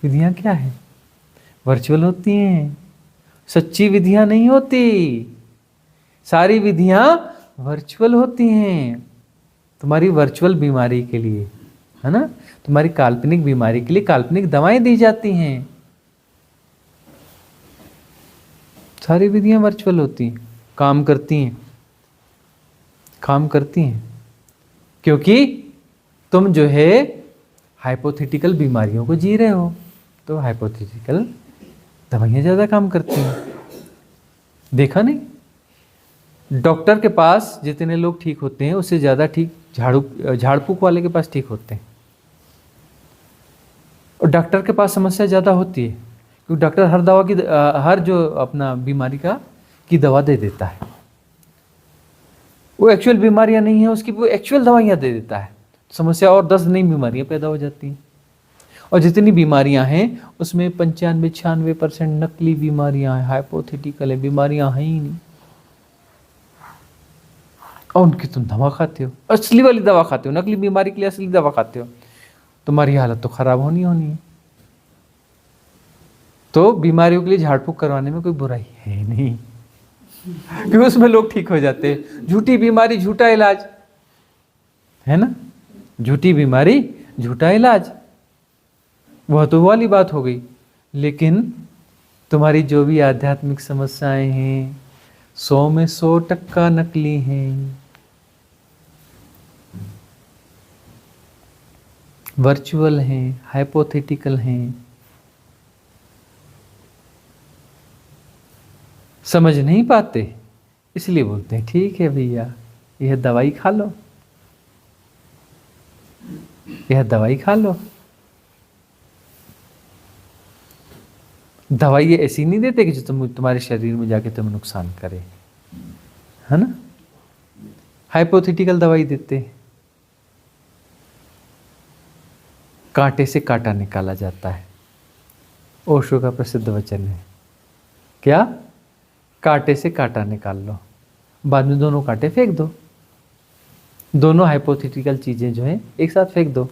विधियां क्या है? वर्चुअल होती हैं, सच्ची विधियां नहीं होती। सारी विधियां वर्चुअल होती हैं तुम्हारी वर्चुअल बीमारी के लिए, है ना। तुम्हारी काल्पनिक बीमारी के लिए काल्पनिक दवाएं दी जाती हैं। सारी विधियां वर्चुअल होती हैं, काम करती हैं, काम करती हैं, क्योंकि तुम जो है हाइपोथेटिकल बीमारियों को जी रहे हो, तो हाइपोथेटिकल दवाइयां ज्यादा काम करती हैं। देखा नहीं, डॉक्टर के पास जितने लोग ठीक होते हैं उससे ज्यादा ठीक झाड़ फूक वाले के पास ठीक होते हैं। और डॉक्टर के पास समस्या ज्यादा होती है, क्योंकि डॉक्टर हर दवा की हर जो अपना बीमारी की दवा दे देता है। वो एक्चुअल बीमारियां नहीं है उसकी, वो एक्चुअल दवाइयां दे देता है। समस्या और 10 नई बीमारियां पैदा हो जाती हैं। और जितनी बीमारियां हैं उसमें 95-96% नकली बीमारियां हैं, हाइपोथेटिकल है, बीमारियां हैं ही नहीं। और उनकी तुम दवा खाते हो, असली वाली दवा खाते हो, नकली बीमारी के लिए असली दवा खाते हो, तुम्हारी हालत तो खराब होनी है। तो बीमारियों के लिए झाड़ फूक करवाने में कोई बुराई है नहीं, क्योंकि उसमें लोग ठीक हो जाते हैं। झूठी बीमारी झूठा इलाज, है ना। झूठी बीमारी झूठा इलाज, वह तो वाली बात हो गई। लेकिन तुम्हारी जो भी आध्यात्मिक समस्याएं हैं 100 में 100% नकली हैं, वर्चुअल हैं, हाइपोथेटिकल हैं। समझ नहीं पाते, इसलिए बोलते हैं ठीक है भैया यह दवाई खा लो, यह दवाई खा लो। दवाई ये ऐसी नहीं देते कि जो तुम्हारे शरीर में जाके तुम्हें नुकसान करे, है ना। हाइपोथेटिकल दवाई देते हैं। कांटे से कांटा निकाला जाता है, ओशो का प्रसिद्ध वचन है। क्या? कांटे से कांटा निकाल लो, बाद में दोनों कांटे फेंक दो। दोनों हाइपोथेटिकल चीजें जो हैं एक साथ फेंक दो।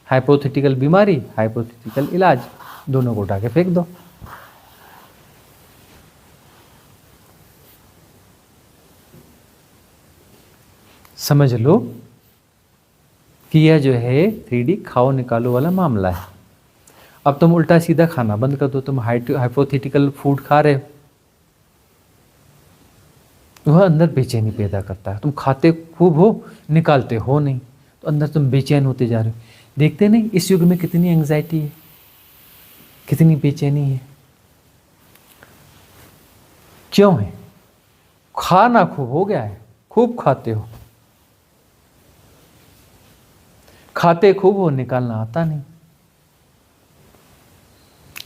हाइपोथेटिकल बीमारी, हाइपोथेटिकल इलाज, दोनों को उठा के फेंक दो। समझ लो कि यह जो है 3D खाओ निकालो वाला मामला है। अब तुम उल्टा सीधा खाना बंद कर दो। तुम हाइपोथेटिकल फूड खा रहे हो, वह अंदर बेचैनी पैदा करता है। तुम खाते खूब हो, निकालते हो नहीं, तो अंदर तुम बेचैन होते जा रहे हो। देखते नहीं इस युग में कितनी एंग्जाइटी है, कितनी बेचैनी है। क्यों है? खाना खूब हो गया है, खूब खाते हो, खाते खूब हो, निकालना आता नहीं।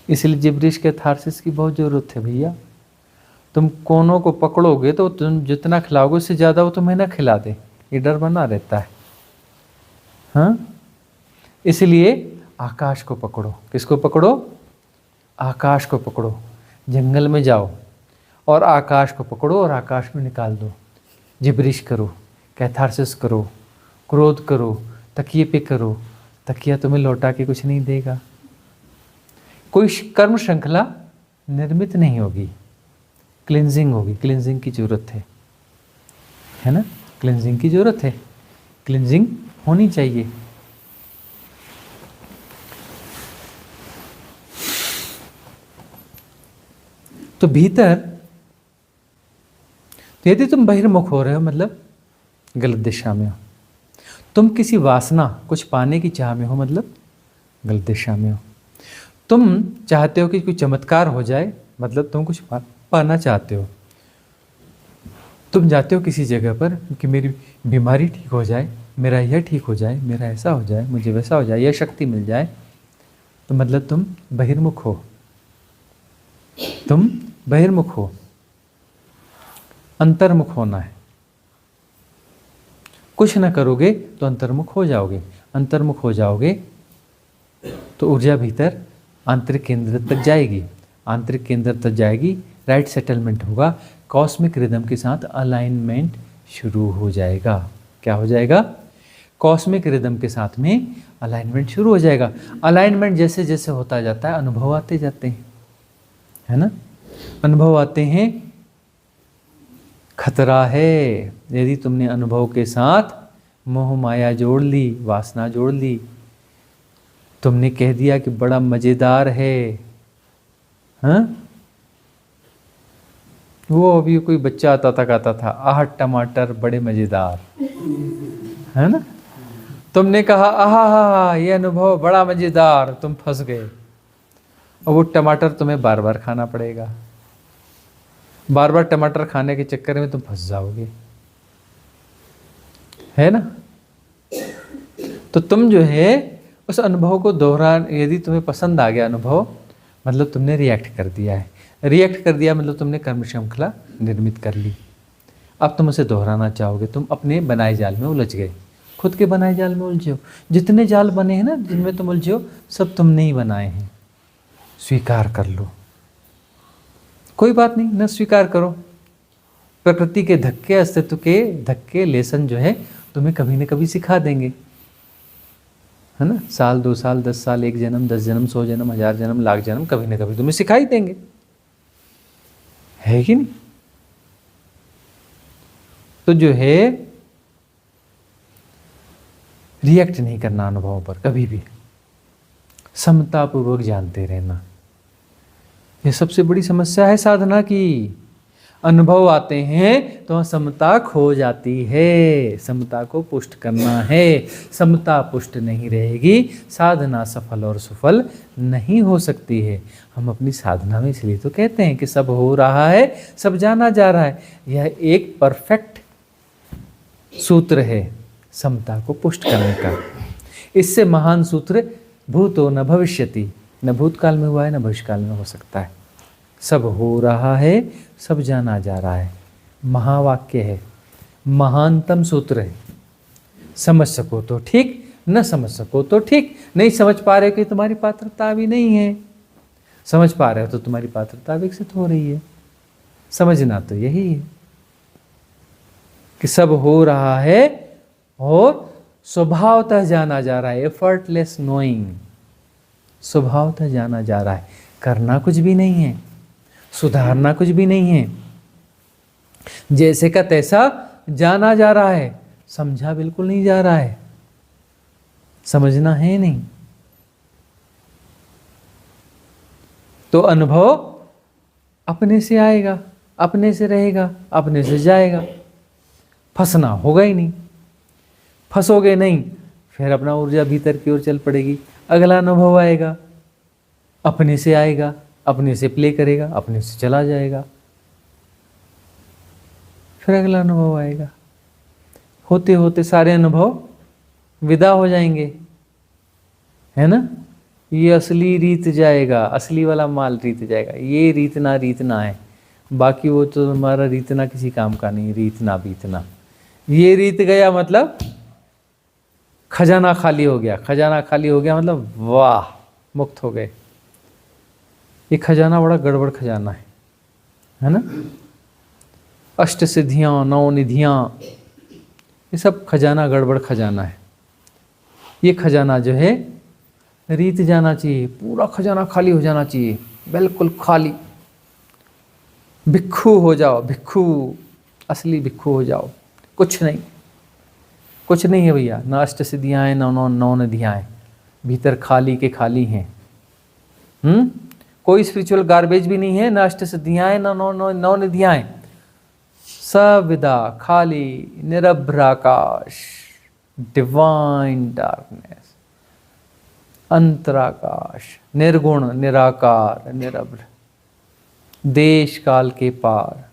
इसलिए जिब्रिश के थारसिस की बहुत जरूरत है भैया। तुम कोनों को पकड़ोगे तो तुम जितना खिलाओगे उससे ज्यादा वो तुम्हें ना खिला दे, ये डर बना रहता है। हाँ, इसलिए आकाश को पकड़ो। किसको पकड़ो? आकाश को पकड़ो। जंगल में जाओ और आकाश को पकड़ो और आकाश में निकाल दो। जिब्रिश करो, कैथारसिस करो, क्रोध करो, तकिए पे करो। तकिया तुम्हें लौटा के कुछ नहीं देगा। कोई कर्म श्रृंखला निर्मित नहीं होगी, क्लिंजिंग होगी। क्लिंजिंग की जरूरत है ना, क्लिंजिंग की जरूरत है, क्लिंजिंग होनी चाहिए। तो भीतर, तो यदि तुम बहिर्मुख हो रहे हो मतलब गलत दिशा में हो। तुम किसी वासना, कुछ पाने की चाह में हो मतलब गलत दिशा में हो। तुम चाहते हो कि कोई चमत्कार हो जाए मतलब तुम कुछ पाना चाहते हो। तुम जाते हो किसी जगह पर कि मेरी बीमारी ठीक हो जाए, मेरा यह ठीक हो जाए, मेरा ऐसा हो जाए, मुझे वैसा हो जाए, यह शक्ति मिल जाए, तो मतलब तुम बहिर्मुख हो। तुम बहिर्मुख हो, अंतर्मुख होना है। कुछ ना करोगे तो अंतर्मुख हो जाओगे। अंतर्मुख हो जाओगे तो ऊर्जा भीतर आंतरिक केंद्र तक जाएगी। आंतरिक केंद्र तक जाएगी, राइट सेटलमेंट होगा, कॉस्मिक रिदम के साथ अलाइनमेंट शुरू हो जाएगा। क्या हो जाएगा? कॉस्मिक रिदम के साथ में अलाइनमेंट शुरू हो जाएगा। अलाइनमेंट जैसे जैसे होता जाता है अनुभव आते जाते हैं, है ना। अनुभव आते हैं। खतरा है यदि तुमने अनुभव के साथ मोह माया जोड़ ली, वासना जोड़ ली, तुमने कह दिया कि बड़ा मजेदार है, हाँ। वो अभी कोई बच्चा आता था कहता था आह टमाटर बड़े मजेदार, है ना। तुमने कहा आहा ये अनुभव बड़ा मजेदार, तुम फंस गए। और वो टमाटर तुम्हें बार बार खाना पड़ेगा, बार बार टमाटर खाने के चक्कर में तुम फंस जाओगे, है ना। तो तुम जो है उस अनुभव को दोहरा, यदि तुम्हें पसंद आ गया अनुभव, मतलब तुमने रिएक्ट कर दिया है। रिएक्ट कर दिया मतलब तुमने कर्म श्रृंखला निर्मित कर ली। अब तुम उसे दोहराना चाहोगे, तुम अपने बनाए जाल में उलझ गए, खुद के बनाए जाल में उलझे हो। जितने जाल बने हैं ना जिनमें तुम उलझे हो, सब तुमने ही बनाए हैं। स्वीकार कर लो, कोई बात नहीं, न स्वीकार करो। प्रकृति के धक्के, अस्तित्व के धक्के, लेसन जो है तुम्हें कभी न कभी सिखा देंगे, है ना। साल 2 साल 10 साल 1 जन्म 10 जन्म 100 जन्म 1000 जन्म लाख जन्म कभी न कभी तुम्हें सिखाई देंगे, है कि नहीं। तो जो है रिएक्ट नहीं करना अनुभवों पर कभी भी, समतापूर्वक जानते रहना। यह सबसे बड़ी समस्या है साधना की। अनुभव आते हैं तो समता खो जाती है। समता को पुष्ट करना है। समता पुष्ट नहीं रहेगी, साधना सफल और सुफल नहीं हो सकती है। हम अपनी साधना में इसलिए तो कहते हैं कि सब हो रहा है, सब जाना जा रहा है। यह एक परफेक्ट सूत्र है समता को पुष्ट करने का। इससे महान सूत्र भूतो न भविष्यति, न भूतकाल में हुआ है न भविष्यकाल में हो सकता है। सब हो रहा है, सब जाना जा रहा है। महावाक्य है, महानतम सूत्र है। समझ सको तो ठीक, न समझ सको तो ठीक। नहीं समझ पा रहे हो कि तुम्हारी पात्रता भी नहीं है, समझ पा रहे हो तो तुम्हारी पात्रता विकसित हो रही है। समझना तो यही है कि सब हो रहा है और स्वभावतः जाना जा रहा है। एफर्टलेस नोइंग, स्वभावतः जाना जा रहा है। करना कुछ भी नहीं है, सुधारना कुछ भी नहीं है। जैसे का तैसा जाना जा रहा है, समझा बिल्कुल नहीं जा रहा है, समझना है नहीं। तो अनुभव अपने से आएगा, अपने से रहेगा, अपने से जाएगा। फंसना होगा ही नहीं। फंसोगे नहीं, फिर अपना ऊर्जा भीतर की ओर चल पड़ेगी। अगला अनुभव आएगा, अपने से आएगा, अपने से प्ले करेगा, अपने से चला जाएगा। फिर अगला अनुभव आएगा। होते होते सारे अनुभव विदा हो जाएंगे, है ना। ये असली रीत जाएगा, असली वाला माल रीत जाएगा। ये रीतना है, बाकी वो तो हमारा रीतना किसी काम का नहीं। रीतना बीतना, ये रीत गया मतलब खजाना खाली हो गया। खजाना खाली हो गया मतलब वाह, मुक्त हो गए। ये खजाना बड़ा गड़बड़ खजाना है ना। अष्ट सिद्धियाँ, 9 निधियाँ, ये सब खजाना गड़बड़ खजाना है। ये खजाना जो है रीत जाना चाहिए, पूरा खजाना खाली हो जाना चाहिए, बिल्कुल खाली। भिक्खु हो जाओ, भिक्खु, असली भिक्खु हो जाओ। कुछ नहीं, कुछ नहीं है भैया। ना अष्ट सिद्धियाँ हैं, ना 9 निधियाँ हैं, भीतर खाली के खाली हैं। कोई स्पिरिचुअल गार्बेज भी नहीं है, ना अष्ट सिद्धियाँ हैं, ना 9 निधियाँ हैं। सब विदा, खाली, निरभ्र आकाश, डिवाइन डार्कनेस, अंतराकाश, निर्गुण, निराकार, निरभ्र, देश काल के पार,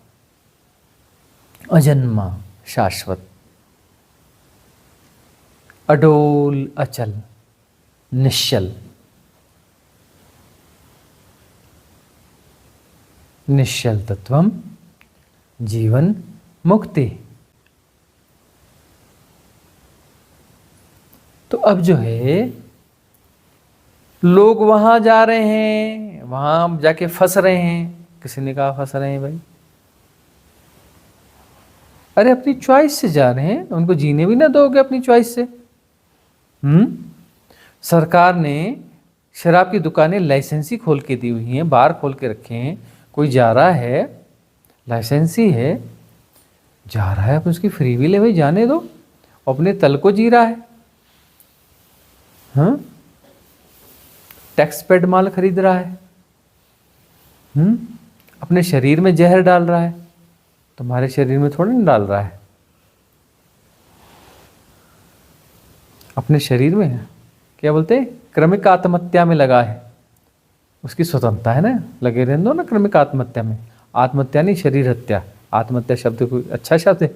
अजन्मा, शाश्वत, अडोल, अचल, निश्चल। निश्चल तत्वम जीवन मुक्ति। तो अब जो है लोग वहां जा रहे हैं, वहां जाके फंस रहे हैं। किसी ने कहा फंस रहे हैं भाई, अरे अपनी चॉइस से जा रहे हैं, उनको जीने भी ना दोगे अपनी चॉइस से। सरकार ने शराब की दुकानें लाइसेंसी खोल के दी हुई हैं, बार खोल के रखे हैं। कोई जा रहा है, लाइसेंसी है, जा रहा है, अब उसकी फ्री व्हील है भाई, जाने दो, अपने तल को जी रहा है। हाँ, टैक्स पेड माल खरीद रहा है। अपने शरीर में जहर डाल रहा है, तुम्हारे शरीर में थोड़ा नहीं डाल रहा है, अपने शरीर में है। क्या बोलते हैं, क्रमिक आत्महत्या में लगा है, उसकी स्वतंत्रता है ना, लगे रहने दो ना क्रमिक आत्महत्या में। आत्महत्या नहीं, शरीर हत्या। आत्महत्या शब्द कोई अच्छा शब्द है,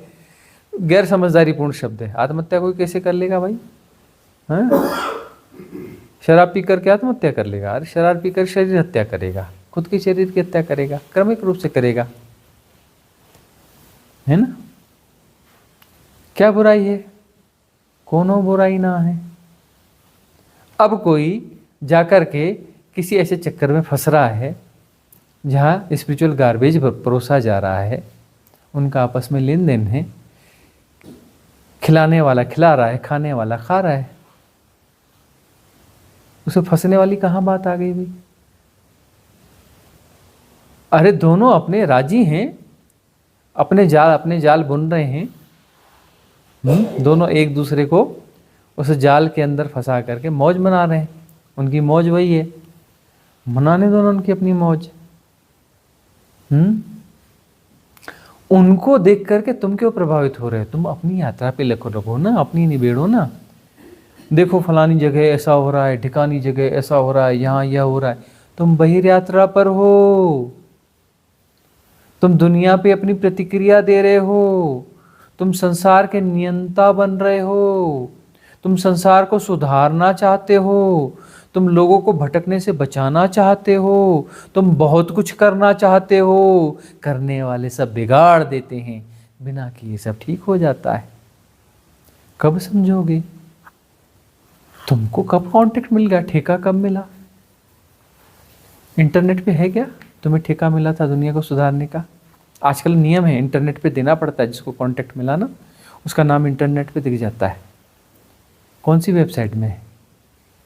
गैर समझदारी पूर्ण शब्द है। आत्महत्या कोई कैसे कर लेगा भाई? हाँ, शराब पीकर के आत्महत्या कर लेगा? अरे शराब पीकर शरीर हत्या करेगा, खुद के शरीर की हत्या करेगा, क्रमिक रूप से करेगा, है ना। क्या बुराई है? कोनो बुराई ना है। अब कोई जाकर के किसी ऐसे चक्कर में फंस रहा है जहाँ स्पिरिचुअल गार्बेज परोसा जा रहा है, उनका आपस में लेन देन है, खिलाने वाला खिला रहा है, खाने वाला खा रहा है, उसे फंसने वाली कहाँ बात आ गई भाई? अरे दोनों अपने राजी हैं, अपने जाल बुन रहे हैं। दोनों एक दूसरे को उस जाल के अंदर फंसा करके मौज मना रहे हैं। उनकी मौज वही है, मनाने दो उनकी अपनी मौज। उनको देख करके तुम क्यों प्रभावित हो रहे हो? तुम अपनी यात्रा पे रखो ना, अपनी निबेड़ो ना। देखो फलानी जगह ऐसा हो रहा है, ठिकानी जगह ऐसा हो रहा है, यहाँ यह हो रहा है। तुम बहिर यात्रा पर हो, तुम दुनिया पे अपनी प्रतिक्रिया दे रहे हो, तुम संसार के नियंता बन रहे हो, तुम संसार को सुधारना चाहते हो, तुम लोगों को भटकने से बचाना चाहते हो, तुम बहुत कुछ करना चाहते हो। करने वाले सब बिगाड़ देते हैं, बिना किए सब ठीक हो जाता है। कब समझोगे? तुमको कब कांटेक्ट मिल गया? ठेका कब मिला? इंटरनेट पे है क्या तुम्हें ठेका मिला था दुनिया को सुधारने का? आजकल नियम है, इंटरनेट पे देना पड़ता है। जिसको कांटेक्ट मिला ना, उसका नाम इंटरनेट पे दिख जाता है, कौन सी वेबसाइट में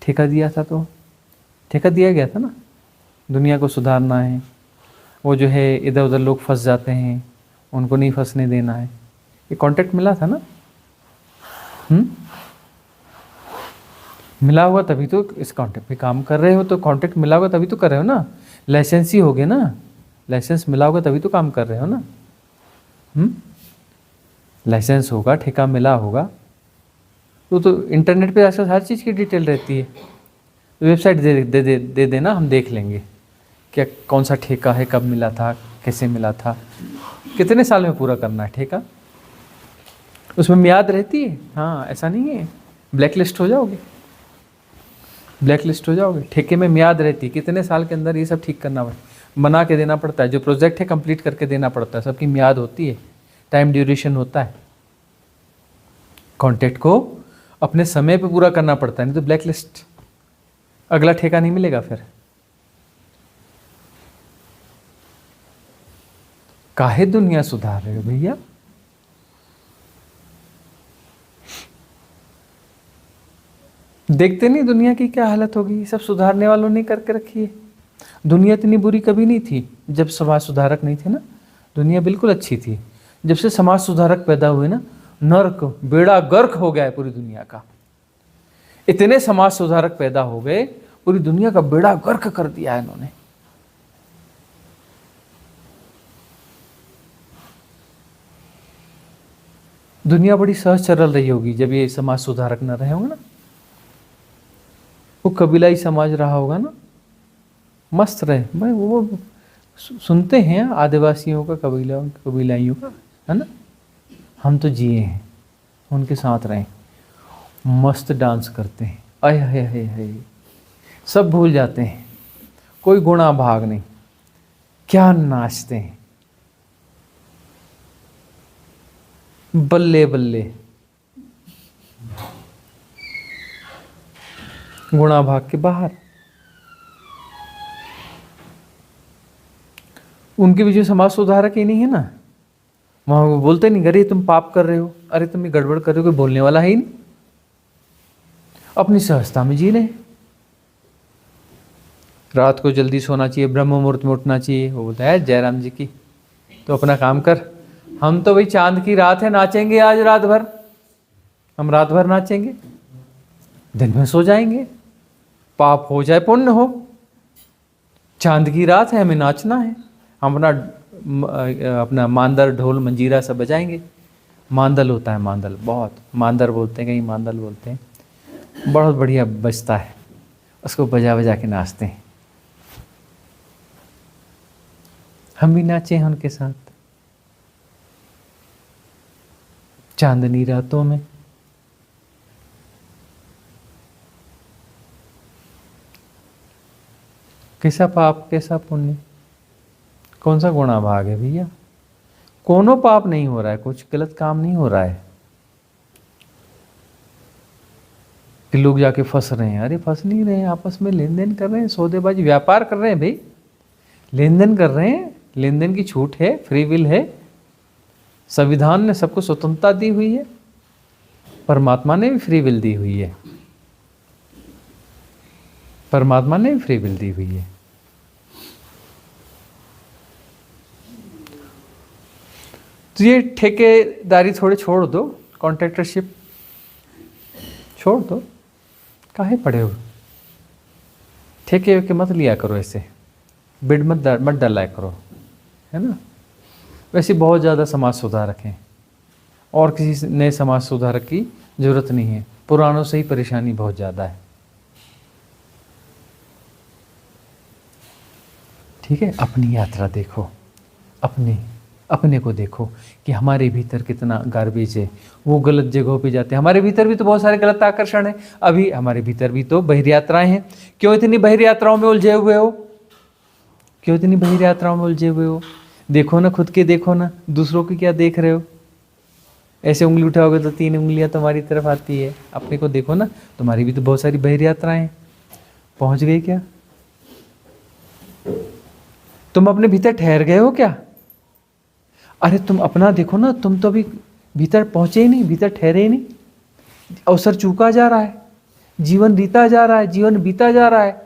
ठेका दिया था। तो ठेका दिया गया था ना, दुनिया को सुधारना है। वो जो है इधर उधर लोग फंस जाते हैं, उनको नहीं फंसने देना है। ये कांटेक्ट मिला था ना। मिला हुआ तभी तो इस कांटेक्ट पे काम कर रहे हो। तो कांटेक्ट मिला हुआ तभी तो कर रहे हो ना, लाइसेंसी हो गए ना, लाइसेंस मिला होगा तभी तो काम कर रहे हो ना। लाइसेंस होगा, ठेका मिला होगा, तो इंटरनेट पे आजकल हर चीज़ की डिटेल रहती है। वेबसाइट दे देना, हम देख लेंगे क्या कौन सा ठेका है, कब मिला था, कैसे मिला था, कितने साल में पूरा करना है ठेका। उसमें मियाद रहती है। हाँ, ऐसा नहीं है, ब्लैक लिस्ट हो जाओगे, ब्लैक लिस्ट हो जाओगे। ठेके में मियाद रहती है, कितने साल के अंदर ये सब ठीक करना बना के देना पड़ता है। जो प्रोजेक्ट है कंप्लीट करके देना पड़ता है, सबकी मियाद होती है, टाइम ड्यूरेशन होता है। कॉन्ट्रैक्ट को अपने समय पे पूरा करना पड़ता है, नहीं तो ब्लैक लिस्ट, अगला ठेका नहीं मिलेगा। फिर काहे दुनिया सुधार रहे हो भैया? देखते नहीं दुनिया की क्या हालत होगी? सब सुधारने वालों ने करके रखी है। दुनिया इतनी बुरी कभी नहीं थी जब समाज सुधारक नहीं थे ना। दुनिया बिल्कुल अच्छी थी। जब से समाज सुधारक पैदा हुए ना, नर्क बेड़ा गर्क हो गया है पूरी दुनिया का। इतने समाज सुधारक पैदा हो गए, पूरी दुनिया का बेड़ा गर्क कर दिया है इन्होंने। दुनिया बड़ी सहज सरल रही होगी जब ये समाज सुधारक न रहे होंगे ना। वो कबीलाई समाज रहा होगा ना, मस्त रहे भाई। वो सुनते हैं आदिवासियों का, कबीलाइयों का, है ना। हम तो जिए हैं, उनके साथ रहे, मस्त डांस करते हैं, आय हाय हाय हाय, सब भूल जाते हैं, कोई गुणा भाग नहीं, क्या नाचते हैं, बल्ले बल्ले, गुणा भाग के बाहर। उनके भी जो समाज सुधारक ही नहीं है ना, वहां वो बोलते नहीं, अरे तुम पाप कर रहे हो, अरे तुम ये गड़बड़ कर रहे हो, कोई बोलने वाला है ही नहीं। अपनी सहजता में जी रहे हैं। रात को जल्दी सोना चाहिए, ब्रह्म मुहूर्त में उठना चाहिए। वो बोलता है जयराम जी की तो अपना काम कर, हम तो भाई चांद की रात है, नाचेंगे आज रात भर, हम रात भर नाचेंगे, दिन में सो जाएंगे, पाप हो जाए पुण्य हो, चांद की रात है, हमें नाचना है। हम अपना मांदर ढोल मंजीरा सब बजाएंगे। मांदल होता है, मांदल, बहुत मांदर बोलते हैं, कहीं मांदल बोलते हैं, बहुत बढ़िया बजता है, उसको बजा बजा के नाचते हैं। हम भी नाचे हैं उनके साथ चांदनी रातों में। कैसा पाप, कैसा पुण्य, कौन सा गुणा भाग है भैया? कोनो पाप नहीं हो रहा है, कुछ गलत काम नहीं हो रहा है कि लोग जाके फंस रहे हैं। अरे फंस नहीं रहे हैं, आपस में लेन देन कर रहे हैं, सौदेबाजी व्यापार कर रहे हैं भाई, लेन देन कर रहे हैं। लेन देन की छूट है, फ्री विल है, संविधान ने सबको स्वतंत्रता दी हुई है, परमात्मा ने भी फ्री विल दी हुई है, परमात्मा ने भी फ्री विल दी हुई है। तो ये ठेकेदारी थोड़े छोड़ दो, कॉन्ट्रैक्टरशिप छोड़ दो, काहे पड़े हो? ठेके वेके मत लिया करो, ऐसे बिड मत डाला करो, है ना। वैसे बहुत ज़्यादा समाज सुधारक हैं और किसी नए समाज सुधारक की जरूरत नहीं है, पुरानों से ही परेशानी बहुत ज़्यादा है। ठीक है, अपनी यात्रा देखो, अपने को देखो कि हमारे भीतर कितना गार्बेज है, वो गलत जगहों पे जाते हैं। हमारे भीतर भी तो बहुत सारे गलत आकर्षण है, अभी हमारे भीतर भी तो बहिर् यात्राएं हैं। क्यों इतनी बहिर् यात्राओं में उलझे हुए हो? क्यों इतनी बहिर् यात्राओं में उलझे हुए हो? देखो ना, खुद के देखो ना, दूसरों की क्या देख रहे हो? ऐसे उंगली उठाओगे तो 3 उंगलियां तुम्हारी तरफ आती है। अपने को देखो ना, तुम्हारी भी तो बहुत सारी बहिर् यात्राएं हैं। पहुंच गए क्या? तुम अपने भीतर ठहर गए हो क्या? अरे तुम अपना देखो ना, तुम तो अभी भीतर पहुंचे ही नहीं, भीतर ठहरे ही नहीं। अवसर चूका जा रहा है, जीवन बीता जा रहा है, जीवन बीता जा रहा है।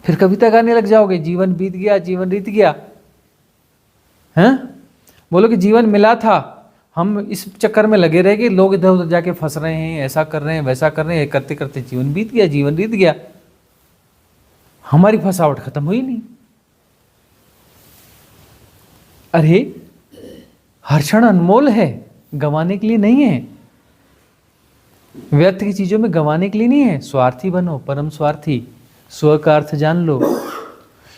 फिर कविता गाने लग जाओगे, जीवन बीत गया, जीवन बीत गया। हैं? बोलो कि जीवन मिला था, हम इस चक्कर में लगे रहे कि लोग इधर उधर जाके फंस रहे हैं, ऐसा कर रहे हैं, वैसा कर रहे हैं, करते करते जीवन बीत गया, जीवन बीत गया। हमारी फंसावट खत्म हुई नहीं। अरे हर क्षण अनमोल है, गंवाने के लिए नहीं है। व्यर्थ की चीजों में गंवाने के लिए नहीं है। स्वार्थी बनो, परम स्वार्थी। स्व का अर्थ जान लो,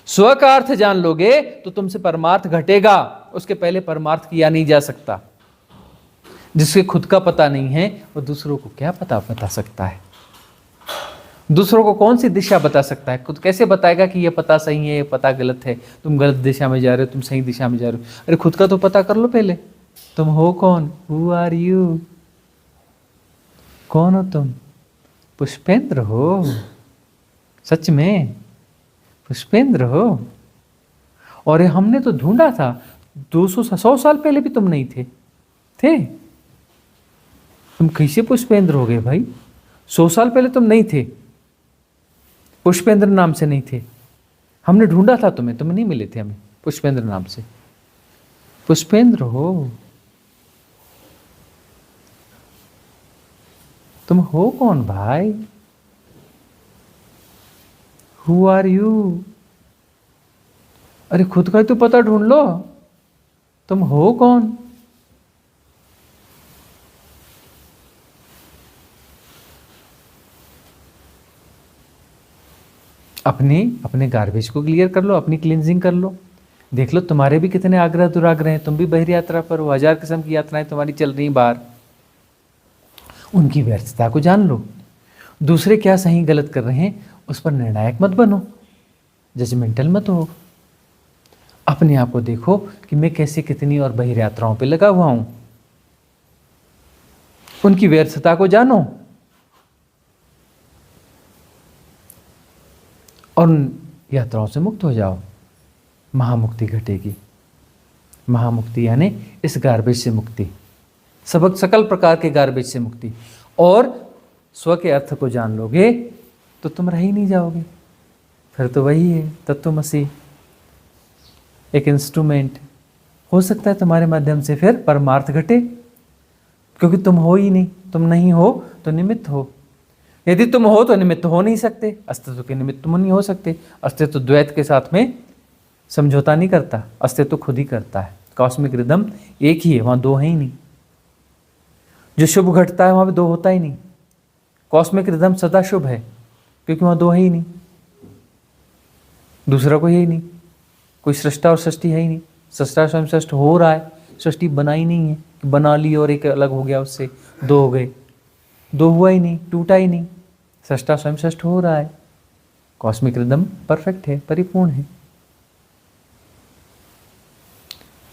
स्व का अर्थ जान लोगे तो तुमसे परमार्थ घटेगा। उसके पहले परमार्थ किया नहीं जा सकता। जिसके खुद का पता नहीं है वो दूसरों को क्या पता बता सकता है? दूसरों को कौन सी दिशा बता सकता है? खुद कैसे बताएगा कि ये पता सही है, ये पता गलत है, तुम गलत दिशा में जा रहे हो, तुम सही दिशा में जा रहे हो? अरे खुद का तो पता कर लो पहले। तुम हो कौन? Who are you? कौन हो तुम? पुष्पेंद्र हो, सच में पुष्पेंद्र हो। और हमने तो ढूंढा था 200-100 साल पहले भी तुम नहीं थे। तुम कैसे पुष्पेंद्र हो गए भाई? 100 साल पहले तुम नहीं थे, पुष्पेंद्र नाम से नहीं थे। हमने ढूंढा था तुम्हें, तुम नहीं मिले थे हमें पुष्पेंद्र नाम से। पुष्पेंद्र हो, तुम हो कौन भाई? Who are you? अरे खुद का ही तो पता ढूंढ लो, तुम हो कौन? अपने गार्बेज को क्लियर कर लो, अपनी क्लींजिंग कर लो। देख लो तुम्हारे भी कितने आग्रह दुराग्रह हैं, तुम भी बहिर् यात्रा पर हो, 1000 किस्म की यात्राएं तुम्हारी चल रही बाहर। उनकी व्यर्थता को जान लो। दूसरे क्या सही गलत कर रहे हैं उस पर निर्णायक मत बनो, जजमेंटल मत हो। अपने आप को देखो कि मैं कैसे कितनी और बहिर् यात्राओं पर लगा हुआ हूं। उनकी व्यर्थता को जानो और उन यात्राओं से मुक्त हो जाओ। महामुक्ति घटेगी। महामुक्ति यानी इस गार्बेज से मुक्ति, सबक सकल प्रकार के गार्बेज से मुक्ति। और स्व के अर्थ को जान लोगे तो तुम रह ही नहीं जाओगे। फिर तो वही है तत्वमसि, एक इंस्ट्रूमेंट। हो सकता है तुम्हारे माध्यम से फिर परमार्थ घटे, क्योंकि तुम हो ही नहीं। तुम नहीं हो तो निमित्त हो। यदि तुम हो तो निमित्त हो नहीं सकते, अस्तित्व के निमित्त तुम नहीं हो सकते। अस्तित्व द्वैत के साथ में समझौता नहीं करता, अस्तित्व खुद ही करता है। कॉस्मिक रिदम एक ही है, वहां दो है ही नहीं। जो शुभ घटता है वहां पे दो होता ही नहीं। कॉस्मिक रिदम सदा शुभ है, क्योंकि वहां दो है ही नहीं, दूसरा कोई है ही नहीं। कोई सृष्टा और सृष्टि है ही नहीं। सृष्टा स्वयं सृष्ट हो रहा है, सृष्टि बनाई नहीं है कि बना ली और एक अलग हो गया, उससे दो हो गए। दो हुआ ही नहीं, टूटा ही नहीं। सृष्टा स्वयं सृष्ट हो रहा है। कॉस्मिक रिदम परफेक्ट है, परिपूर्ण है।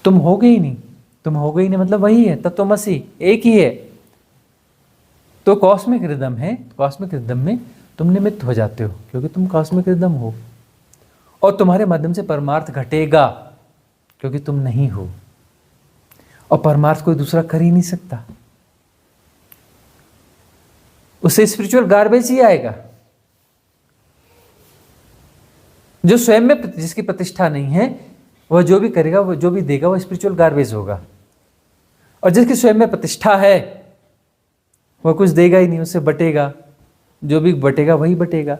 तुम हो गए ही नहीं। तुम हो गई नहीं मतलब वही है, तत्वमसि एक ही है। तो कॉस्मिक रिदम है, कॉस्मिक रिदम में तुम निमित्त हो जाते हो, क्योंकि तुम कॉस्मिक रिदम हो। और तुम्हारे माध्यम से परमार्थ घटेगा, क्योंकि तुम नहीं हो। और परमार्थ कोई दूसरा कर ही नहीं सकता। उससे स्पिरिचुअल गार्बेज ही आएगा। जो स्वयं में जिसकी प्रतिष्ठा नहीं है, वह जो भी करेगा, वह जो भी देगा, वह स्पिरिचुअल गार्बेज होगा। और जिसकी स्वयं में प्रतिष्ठा है, वह कुछ देगा ही नहीं, उससे बटेगा। जो भी बटेगा वही बटेगा,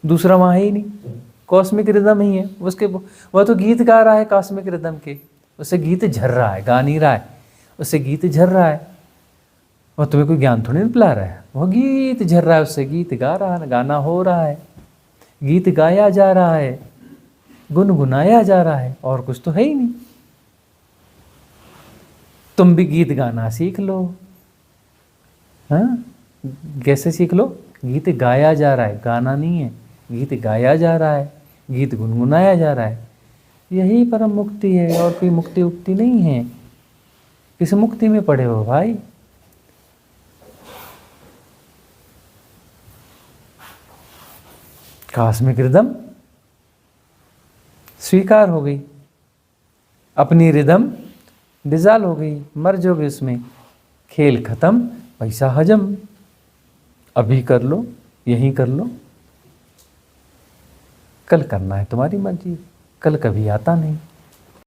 दूसरा वहां है ही नहीं। कॉस्मिक रिदम ही है उसके। वह तो गीत गा रहा है कॉस्मिक रिदम के, उससे गीत झर रहा है, गा नहीं रहा है, उससे गीत झर रहा है। वह तुम्हें कोई ज्ञान थोड़ी नहीं पिला रहा है, वह गीत झर रहा है, उससे गीत गा रहा है, गाना हो रहा है, गीत गाया जा रहा है, गुनगुनाया जा रहा है, और कुछ तो है ही नहीं। तुम भी गीत गाना सीख लो। हाँ, कैसे सीख लो? गीत गाया जा रहा है, गाना नहीं है, गीत गाया जा रहा है, गीत गुनगुनाया जा रहा है। यही परम मुक्ति है, और कोई मुक्ति उक्ति नहीं है। किस मुक्ति में पड़े हो भाई? कॉस्मिक रिदम स्वीकार हो गई, अपनी रिदम डिजाल हो गई, मर जाओगे उसमें। खेल खत्म, पैसा हजम। अभी कर लो, यहीं कर लो। कल करना है तुम्हारी मर्जी, कल कभी आता नहीं।